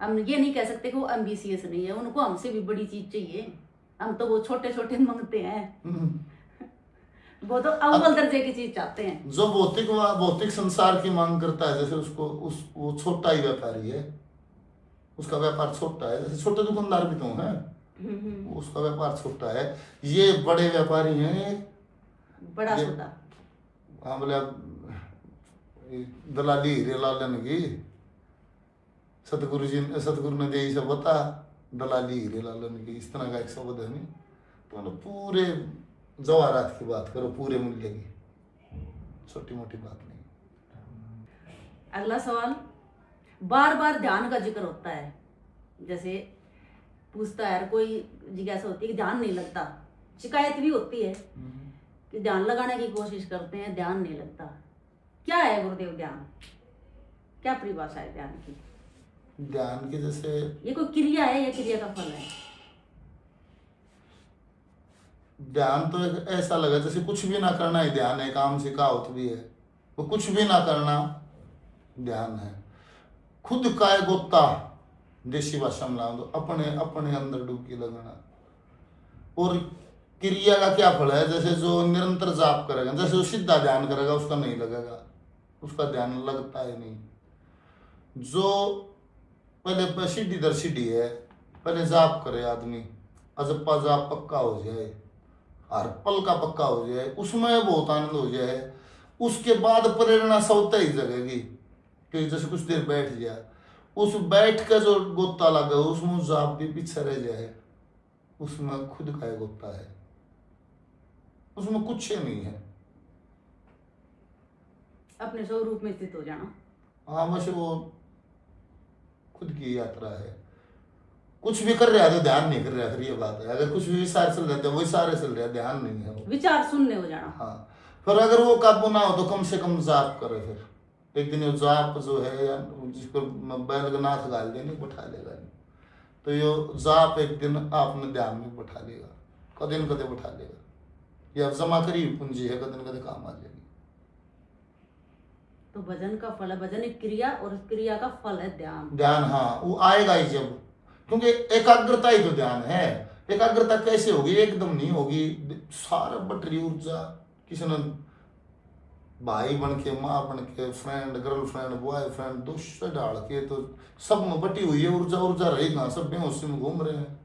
हम ये नहीं कह सकते कि वो एम्बिशियस नहीं है, उनको हमसे भी बड़ी चीज चाहिए, हम तो वो छोटे छोटे मांगते हैं वो तो अव्वल दर्जे की चीज चाहते हैं। जो भौतिक संसार की मांग करता है, जैसे उसको वो छोटा ही व्यापारी है, उसका व्यापार छोटा है, जैसे छोटे दुकानदार भी तो हैं, उसका व्यापार छोटा है। ये बड़े व्यापारी हैं, बड़ा सौदा। हाँ, बोले दलाली हीरे लालन की, सतगुरु ने दे सब बता, दलाली हीरे लालन की, इस तरह का एक शब्द है। नहीं तो पूरे जवाहरात की बात करो, पूरे मूल्य की, छोटी मोटी बात नहीं। अगला सवाल, बार बार ध्यान का जिक्र होता है, जैसे पूछता है कोई जिज्ञासा होती है कि ध्यान नहीं लगता, शिकायत भी होती है कि ध्यान लगाने की कोशिश करते हैं, ध्यान नहीं लगता। क्या है गुरुदेव ध्यान, क्या परिभाषा है ध्यान की? ध्यान की जैसे ये कोई क्रिया है या क्रिया का फल है? ध्यान तो एक ऐसा लगा जैसे कुछ भी ना करना ही ध्यान है, काम से कहावत भी है, वो कुछ भी ना करना ध्यान है। खुद का है गोता, देसी भाषा में लाओ तो अपने अपने अंदर डुबकी लगाना। और क्रिया का क्या फल है, जैसे जो निरंतर जाप करेगा, जैसे वो सीधा ध्यान करेगा उसका नहीं लगेगा, उसका ध्यान लगता है नहीं। जो पहले सीढ़ी दर सीढ़ी है, पहले जाप करे आदमी, अजप्पा जाप पक्का हो जाए, हर पल का पक्का हो जाए, उसमें बहुत आनंद हो जाए, उसके बाद प्रेरणा स्वतः ही जगेगी। कि जैसे कुछ देर बैठ जाए, उस बैठ का जो गोता लगा उसमें जाप भी पीछे रह जाए, उसमें खुद का गोता है, उसमें कुछ नहीं है, अपने स्वरूप में स्थित हो जाना। हाँ, बस वो खुद की यात्रा है। कुछ भी कर रहा है तो ध्यान नहीं कर रहा, फिर ये बात है। अगर कुछ भी विचार चल रहा है वही सारे चल रहा है, ध्यान नहीं है, वो विचार शून्य हो जाना। हाँ, फिर अगर वो काबू ना हो तो कम से कम जाप करे। फिर एक दिन वो जाप जो है, या जिसको बैलगनाथ गाल देने बैठा लेगा, तो ये जाप एक दिन आपने ध्यान में बैठा लेगा, कदे न कदे बैठा लेगा, या जमा करी पूंजी है, कदे न कदे काम आ जाएगी। तो भजन का फल है, भजन एक क्रिया और क्रिया का फल है ध्यान। ध्यान, हाँ, वो आएगा ही जब, क्योंकि एकाग्रता ही तो ध्यान है। एकाग्रता कैसे होगी, एकदम नहीं होगी। सारा बटरी ऊर्जा किसी ने भाई बन के, माँ बन के, फ्रेंड, गर्लफ्रेंड, बॉयफ्रेंड, दोस्त डाल के, तो सब में बटी हुई है ऊर्जा। ऊर्जा रहेगा, सब बेहोशी में घूम रहे हैं।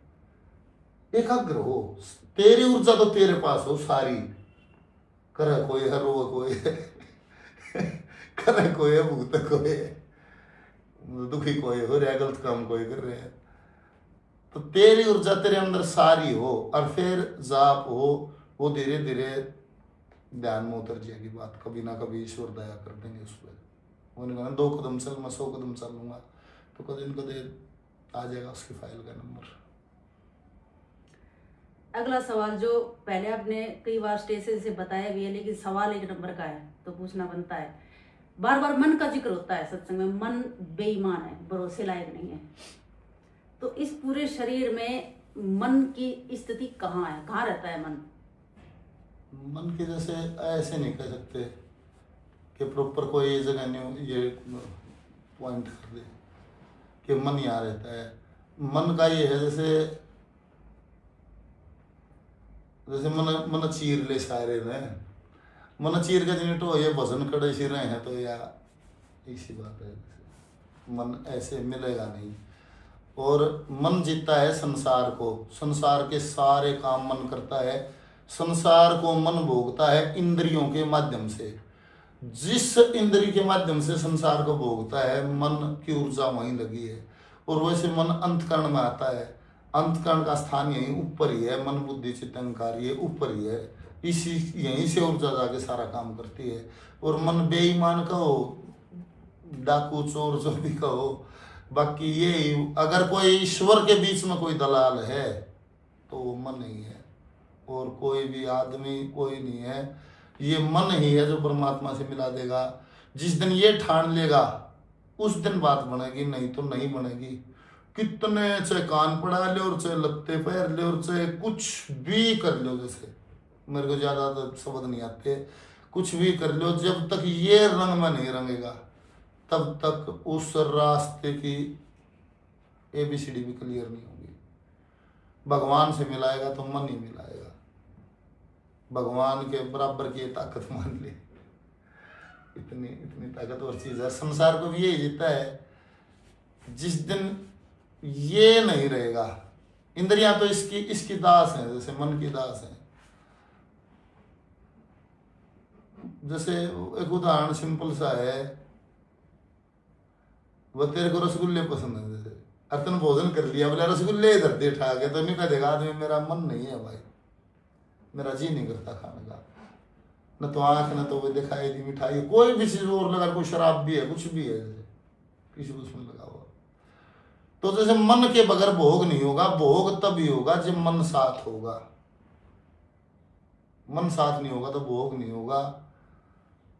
एकाग्र हो, तेरी ऊर्जा तो तेरे पास हो सारी, करे कोई है, रो कोई है करे कोई है, भूत कोई है, दुखी कोई हो रहा है, गलत काम कोई कर रहे हैं, तो तेरी ऊर्जा तेरे अंदर सारी हो, और फिर जाप हो, वो धीरे धीरे ध्यान में उतर जाएगी बात। कभी ना कभी ईश्वर दया कर देंगे उस पर। उन्होंने कहा 2 कदम चल, मैं 100 कदम चलूंगा, तो कदे न कदे आ जाएगा उसकी फाइल का नंबर। अगला सवाल, जो पहले आपने कई बार स्टेज से बताया भी है, लेकिन सवाल 1 नंबर का है तो पूछना बनता है। बार बार मन का जिक्र होता है सत्संग में, मन बेईमान है, भरोसे लायक नहीं है। तो इस पूरे शरीर में मन की स्थिति कहाँ है, कहाँ रहता है मन? मन के जैसे ऐसे नहीं कह सकते कि प्रॉपर कोई ये जगह नहीं, ये पॉइंट कर दे कि मन यहाँ रहता है। मन का ये है जैसे जैसे मन चीर ले सारे में, मन चीर के जिन तो ये भजन कड़े सी रहे हैं, तो या इसी बात है। मन ऐसे मिलेगा नहीं। और मन जीतता है संसार को, संसार के सारे काम मन करता है, संसार को मन भोगता है इंद्रियों के माध्यम से। जिस इंद्रिय के माध्यम से संसार को भोगता है, मन की ऊर्जा वहीं लगी है। और वैसे मन अंतकरण में आता है, अंतकरण का स्थान यहीं ऊपर ही है, मन बुद्धि चित्त अहंकार ये ऊपर ही है, इसी यहीं से ऊर्जा जाके सारा काम करती है। और मन बेईमान कहो, डाकू चोर जो भी कहो, बाकी ये अगर कोई ईश्वर के बीच में कोई दलाल है तो वो मन ही है, और कोई भी आदमी कोई नहीं है। ये मन ही है जो परमात्मा से मिला देगा। जिस दिन ये ठान लेगा उस दिन बात बनेगी, नहीं तो नहीं बनेगी। कितने चाहे कान पड़ा ले और चाहे लत्ते पहन ले और चाहे कुछ भी कर लो, जैसे मेरे को ज्यादा तो शब्द नहीं आते, कुछ भी कर लो, जब तक ये रंग में नहीं रंगेगा तब तक उस रास्ते की ABCD भी क्लियर नहीं होगी। भगवान से मिलाएगा तो मन ही मिलाएगा, भगवान के बराबर की ताकत मान ले, इतनी इतनी ताकतवर चीज है। संसार को भी यही जीता है। जिस दिन ये नहीं रहेगा, इंद्रियां तो इसकी दास है, जैसे मन की दास है। जैसे एक उदाहरण सिंपल सा है, वह तेरे को रसगुल्ले पसंद है, जैसे अर्तन भोजन कर लिया, बोले रसगुल्ले इधर दे ठा के, तो नहीं कह देगा आदमी मेरा मन नहीं है भाई, मेरा जी नहीं करता खाने का, न तो आंख न तो वो दिखाई दी मिठाई, कोई भी चीज और लगा, कोई शराब भी है, कुछ भी है, जैसे किसी को उसमें लगा हुआ। तो जैसे मन के बगैर भोग नहीं होगा, भोग तभी होगा जब मन साथ होगा। मन साथ नहीं होगा तो भोग नहीं होगा,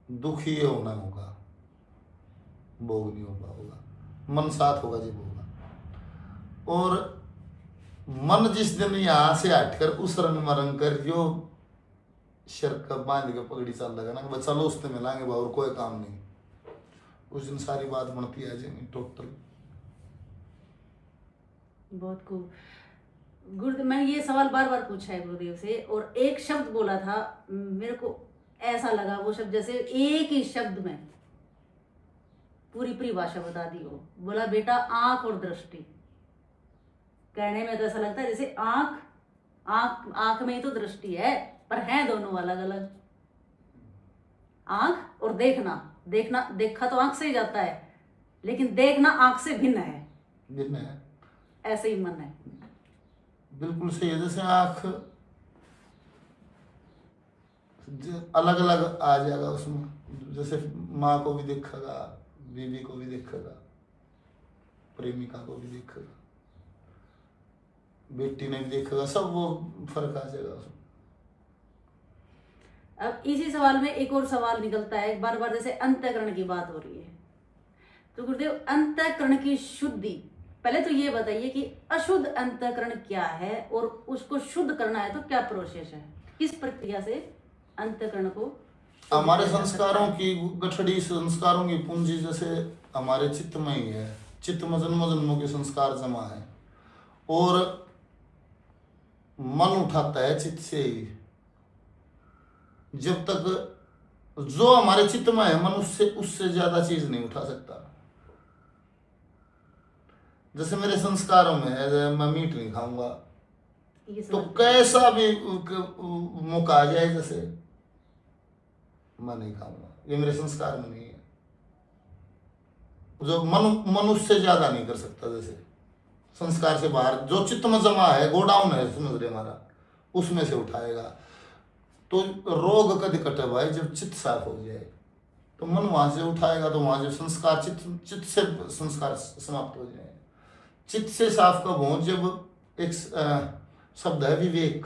दुखी होना होगा, भोग नहीं होगा। मन साथ होगा जब होगा। और मन जिस दिन यहां से हटकर उस रंग में रंग कर जो शर्क बांध के पगड़ी चल लगा ना, चलो उससे मिलाएंगे और कोई काम नहीं, उस दिन सारी बात बनती आ जाएंगी टोटल। बहुत खूब गुरुदेव, मैंने ये सवाल बार बार पूछा है गुरुदेव से, और एक शब्द बोला था, मेरे को ऐसा लगा वो शब्द जैसे एक ही शब्द में पूरी परिभाषा बता दी हो। बोला बेटा आंख और दृष्टि। कहने में तो ऐसा लगता है जैसे आंख में ही तो दृष्टि है, पर है दोनों अलग अलग। आंख और देखना देखा तो आंख से ही जाता है, लेकिन देखना आंख से भिन्न है। ऐसे ही मन है, बिल्कुल सही है। जैसे आंख अलग अलग आ जाएगा उसमें, जैसे माँ को भी देखेगा, बीवी को भी देखेगा, प्रेमिका को भी देखेगा, बेटी ने भी देखेगा, सब वो फर्क आ जाएगा उसमें। अब इसी सवाल में एक और सवाल निकलता है, बार बार जैसे अंतःकरण की बात हो रही है, तो गुरुदेव अंतःकरण की शुद्धि, पहले तो ये बताइए कि अशुद्ध अंतःकरण क्या है, और उसको शुद्ध करना है तो क्या प्रोसेस है, किस प्रक्रिया से अंतःकरण को। हमारे संस्कारों की गठड़ी, संस्कारों की पूंजी जैसे हमारे चित्त में ही है। चित्त में जन्मों जन्मों के संस्कार जमा है, और मन उठाता है चित्त से ही। जब तक जो हमारे चित्त में है, मन उससे ज्यादा चीज नहीं उठा सकता। जैसे मेरे संस्कारों में है मैं मीट नहीं खाऊंगा, तो कैसा भी मौका आ जाए, जैसे मैं नहीं खाऊंगा, ये मेरे संस्कार में नहीं है। जो मनुष्य से ज्यादा नहीं कर सकता, जैसे संस्कार से बाहर जो चित्त में जमा है, गोडाउन है समझ रहे हमारा, उसमें से उठाएगा। तो रोग कद कटे भाई, जब चित्त साफ हो जाए तो मन वहां से उठाएगा, तो वहां जो संस्कार चित्त से संस्कार समाप्त हो जाए। चित्त से साफ कब हो, जब एक शब्द है विवेक,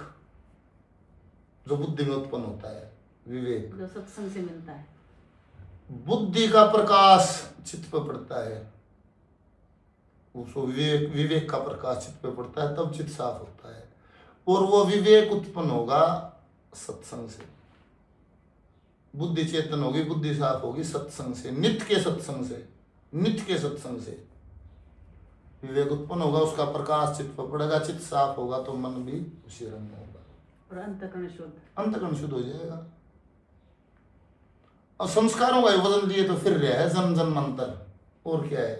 जो बुद्धि में उत्पन्न होता है, विवेक जो सत्संग से मिलता है। बुद्धि का प्रकाश चित्त पे पड़ता है, उसको विवेक का प्रकाश चित्त पे पड़ता है, तब चित्त साफ होता है। और वो विवेक उत्पन्न होगा सत्संग से। बुद्धि चेतन होगी, बुद्धि साफ होगी सत्संग से, नित्य के सत्संग से, नित्य के सत्संग से विवेक उत्पन्न होगा, उसका प्रकाश चित्त पर पड़ेगा, चित्त साफ होगा तो मन भी उसी रंग में होगा और अंतःकरण शुद्ध, अंतःकरण शुद्ध हो जाएगा। और संस्कारों का वजन दिए तो फिर रहा है जन्म जन्मांतर, और क्या है,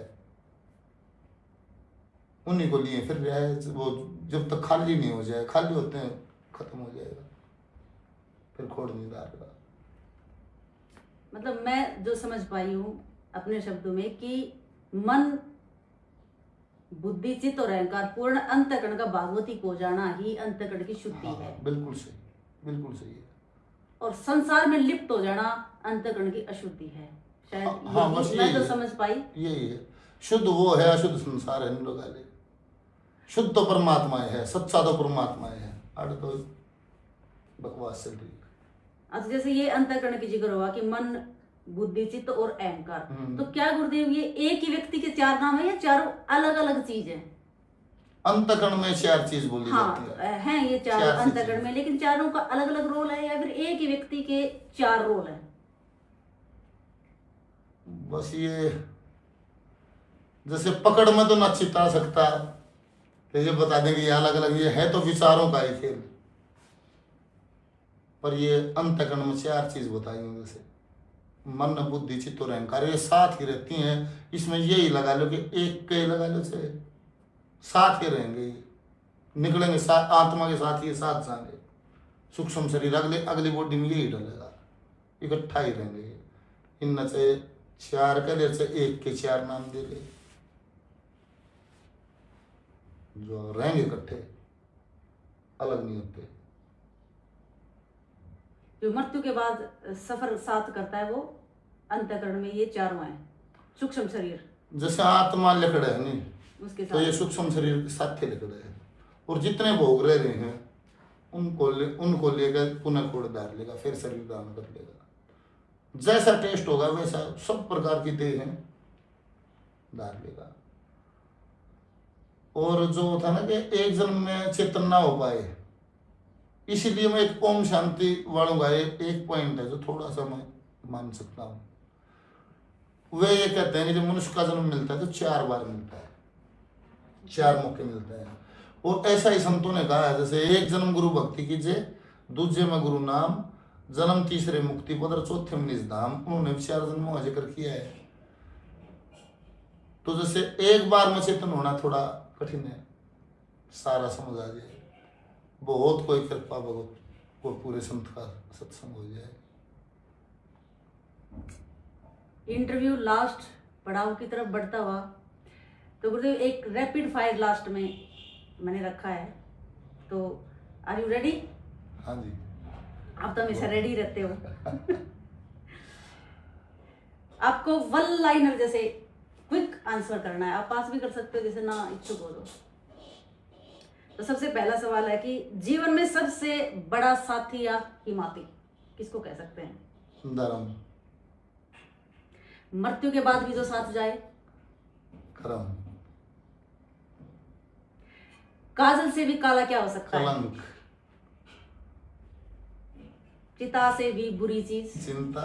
उन्हीं को लिए फिर रहा है। वो जब तक खाली नहीं हो जाए, खाली होते हैं खत्म हो जाएगा, फिर खोड़ नहीं डालेगा। मतलब मैं जो समझ पाई हूँ अपने शब्दों में कि मन, बुद्धि, चित्त और अहंकार पूर्ण अंतःकरण का भागवती को जाना ही अंतःकरण की शुद्धि है। बिल्कुल सही, बिल्कुल सही है। और संसार में लिप्त हो जाना अंतःकरण की अशुद्धि है, शायद बस मैं तो समझ पाई यही है। शुद्ध वो है, अशुद्ध संसार है। लोग आले शुद्ध तो परमात्मा है, सच्चा तो परमात्मा है, अड़ तो बकवास चल रही है। अच्छा, जैसे ये अंतःकरण की जिक्र हुआ कि मन, बुद्धि, चित्त और अहंकार, तो क्या गुरुदेव ये एक ही व्यक्ति के चार नाम है या चारों अलग अलग चीज है? अंतःकरण में चार चीज बोली जाती है ये चार अंतःकरण में, लेकिन चारों का अलग अलग रोल है या फिर एक ही व्यक्ति के चार रोल है? बस ये जैसे पकड़ में तो न चिता सकता कि ये बता देंगे ये अलग अलग, ये है तो विचारों का ही खेल, पर ये अंतःकरण में चार चीज बताई हैं। जैसे मन, बुद्धि, चित्त और अहंकार, ये साथ ही रहती हैं। इसमें यही लगा लो कि एक के लगा लो, चाहे साथ ही रहेंगे, निकलेंगे साथ, आत्मा के साथ ये साथ जाएंगे। सूक्ष्म शरीर अगली बॉडी में यही डलेगा, इकट्ठा ही रहेंगे। इन चाहे चार के लिए चाहे एक के चार नाम दे गए, जो रहेंगे इकट्ठे, अलग नहीं होते। जो मृत्यु के बाद सफर साथ करता है वो अंतःकरण में ये चारों हैं। सूक्ष्म शरीर जैसे आत्मा लिखड़े है नहीं, उसके तो ये सूक्ष्म शरीर के साथ लिखड़े है, और जितने भोग रहे हैं उनको लेकर पुनः कोड़ डाल लेगा, फिर शरीर दान कर लेगा। जैसा टेस्ट होगा वैसा सब प्रकार की देह है डाल लेगा। और जो था ना कि एक जन्म में चेतन ना हो पाए, इसीलिए मैं एक ओम शांति वालों का एक पॉइंट है जो थोड़ा सा मैं मान सकता हूँ। वे ये कहते हैं कि जब मनुष्य का जन्म मिलता है तो 4 बार मिलता है, 4 मौके मिलते हैं। और ऐसा ही संतों ने कहा है, जैसे एक जन्म गुरु भक्ति कीजिए, दूसरे में गुरु नाम, जन्म तीसरे मुक्ति पद और चौथे में निज धाम। उन्होंने 4 जन्मों का जिक्र किया है। तो जैसे एक बार में चेतन होना थोड़ा कठिन है, सारा समझ आ जाए, बहुत कोई कृपा भगवत को पूरे संत का सत्संग हो जाए। इंटरव्यू लास्ट पड़ाव की तरफ बढ़ता हुआ, तो गुरुदेव एक रैपिड फायर लास्ट में मैंने रखा है, तो आर यू रेडी? हाँ जी, आप तो हमेशा रेडी रहते हो। आपको वन लाइनर जैसे क्विक आंसर करना है, आप पास भी कर सकते हो जैसे ना इच्छुक हो तो सबसे पहला सवाल है कि जीवन में सबसे बड़ा साथी या हिमाती किसको कह सकते हैं? धर्म। मृत्यु के बाद भी जो साथ जाए? कर्म। काजल से भी काला क्या हो सकता है? कलंक। चिता से भी बुरी चीज? चिंता।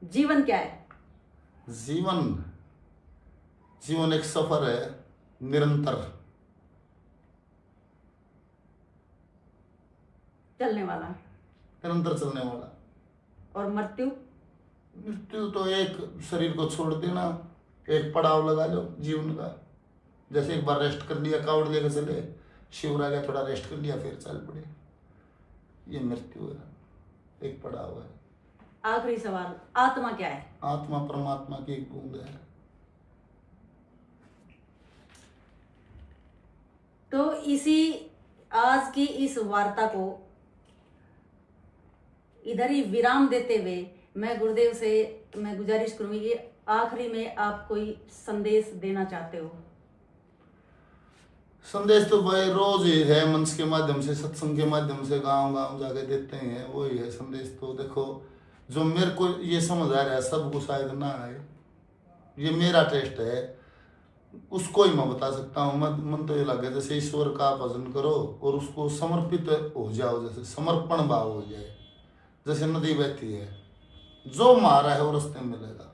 जीवन क्या है? जीवन एक सफर है, निरंतर चलने वाला, निरंतर चलने वाला। और मृत्यु तो एक शरीर को छोड़ देना, एक पड़ाव लगा लो जीवन का। जैसे एक बार रेस्ट कर लिया, कावड़ लेकर चले, शिवर आ गया, थोड़ा रेस्ट कर लिया, फिर चल पड़े, ये मृत्यु है, एक पड़ाव है। आखिरी सवाल, आत्मा क्या है? आत्मा परमात्मा की एक बूंद है। तो इसी आज की इस वार्ता को इधर ही विराम देते हुए मैं गुरुदेव से मैं गुजारिश करूंगी कि आखिरी में आप कोई संदेश देना चाहते हो? संदेश तो भाई रोज ही है, मंच के माध्यम से, सत्संग के माध्यम से, गांव गांव जाके देते हैं, वही है संदेश। तो देखो, जो मेरे को ये समझ आ रहा है सबको शायद ना आए, ये मेरा टेस्ट है। उसको ही मैं बता सकता हूँ। मन तो ये लगे जैसे ईश्वर का भजन करो और उसको समर्पित हो जाओ, जैसे समर्पण भाव हो जाए, जैसे नदी बहती है, जो मारा है वो रास्ते में मिलेगा,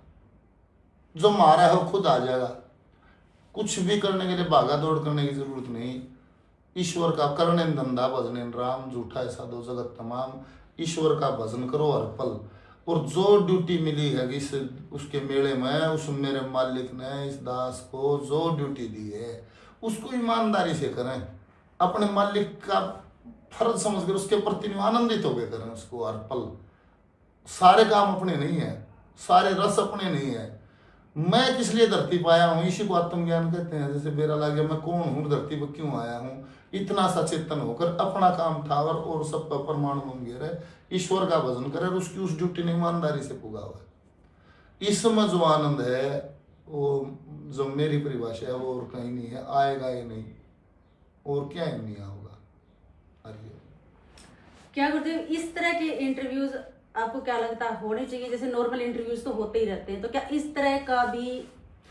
जो मारा है वो खुद आ जाएगा। कुछ भी करने के लिए भागा दौड़ करने की जरूरत नहीं। ईश्वर का करनेन धंधा भजनेन राम, झूठा है साधो जगत तमाम। ईश्वर का भजन करो हर पल, और जो ड्यूटी मिली है इस उसके मेले में, उस मेरे मालिक ने इस दास को जो ड्यूटी दी है उसको ईमानदारी से करें, अपने मालिक का फर्ज समझकर उसके प्रति आनंदित होकर करें उसको हर पल। सारे काम अपने नहीं है, सारे रस अपने नहीं है। मैं किस लिए धरती पर आया हूँ, इसी को आत्मज्ञान कहते हैं। जैसे बेरा लग गया मैं कौन हूँ, धरती पर क्यों आया हूँ, इतना सचेतन होकर अपना काम ठावर और सब पर परमाणु बन गया, ईश्वर का भजन करे, उसकी उस ड्यूटी ने ईमानदारी से पुगा हुआ है। इसमें जो आनंद है वो जो मेरी परिभाषा है वो और कहीं नहीं है, आएगा ही नहीं, और क्या ही नहीं होगा। अरे क्या गुरुदेव, इस तरह के इंटरव्यूज आपको क्या लगता है होने चाहिए? जैसे नॉर्मल इंटरव्यूज तो होते ही रहते हैं, तो क्या इस तरह का भी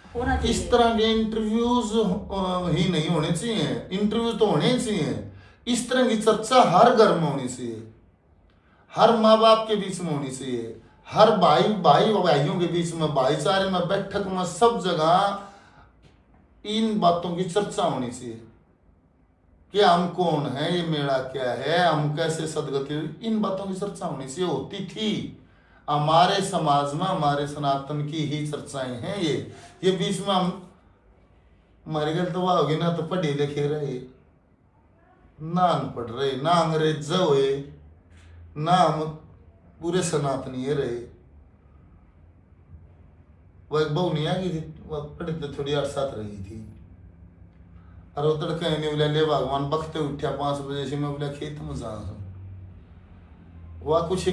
होना चाहिए? इस तरह के इंटरव्यूज ही नहीं होने चाहिए, इंटरव्यू तो होने ही चाहिए। इस तरह की चर्चा हर घर में होनी चाहिए, हर माँ बाप के बीच में होनी चाहिए, हर भाइयों के बीच में, भाईचारे में, बैठक में, सब जगह इन बातों की चर्चा होनी चाहिए कि हम कौन है, ये मेला क्या है, हम कैसे सदगति हुई, इन बातों की चर्चा होनी चाहिए। होती थी हमारे समाज में, हमारे सनातन की ही चर्चाएं हैं ये बीच में हम हमारे घर तो होगी ना, तो पढ़े लिखे रहे ना, अनपढ़ रहे ना, अंग्रेज हुए ना, हम पूरे सनातनी रहे। वह एक बहू नहीं आ गई थी, वह पढ़ी तो थोड़ी साथ रही थी, और वो तड़के नहीं बोला ले भगवान बखते उठा 5 बजे से, मैं बोला खेत में जा। वह कुछ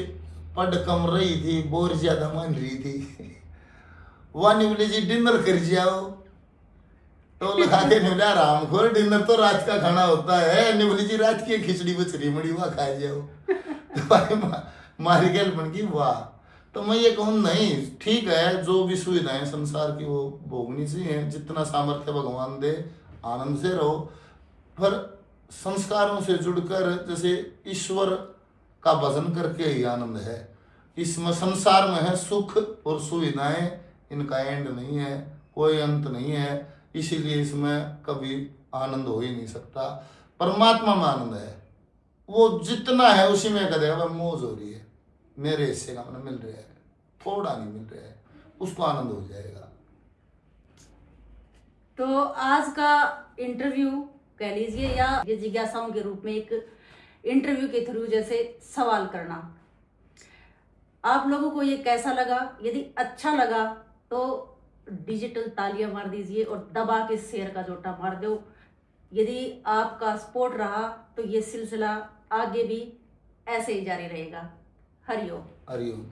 पढ़ कम रही थी, बोर ज्यादा मान रही थी। वह नहीं बोले जी डिनर कर जाओ, तो लगा के नहीं बोला आराम खोर, डिनर तो रात का खाना होता है, नहीं बोली जी रात की खिचड़ी बचरी मड़ी वह खा जाओ। तो मारी गल बन की वाह। तो मैं ये कहूँ नहीं, ठीक है, जो भी सुविधाएं संसार की वो भोगनी चाहिए, जितना सामर्थ्य भगवान दे आनंद से रहो, पर संस्कारों से जुड़कर जैसे ईश्वर का भजन करके ही आनंद है। इसमें संसार में है सुख और सुविधाएं, इनका एंड नहीं है, कोई अंत नहीं है, इसीलिए इसमें कभी आनंद हो ही नहीं सकता। परमात्मा में आनंद है, वो जितना है उसी में कह देगा मौज हो रही है, मेरे हिस्से का मैंने मिल रहा है, थोड़ा नहीं मिल रहा है, उसको आनंद हो जाएगा। तो आज का इंटरव्यू कह लीजिए, या ये जिज्ञासाओं के रूप में एक इंटरव्यू के थ्रू जैसे सवाल करना, आप लोगों को ये कैसा लगा? यदि अच्छा लगा तो डिजिटल तालियां मार दीजिए और दबा के शेयर का जोटा मार दो। यदि आपका सपोर्ट रहा तो ये सिलसिला आगे भी ऐसे ही जारी रहेगा। हरिओम। हरिओम।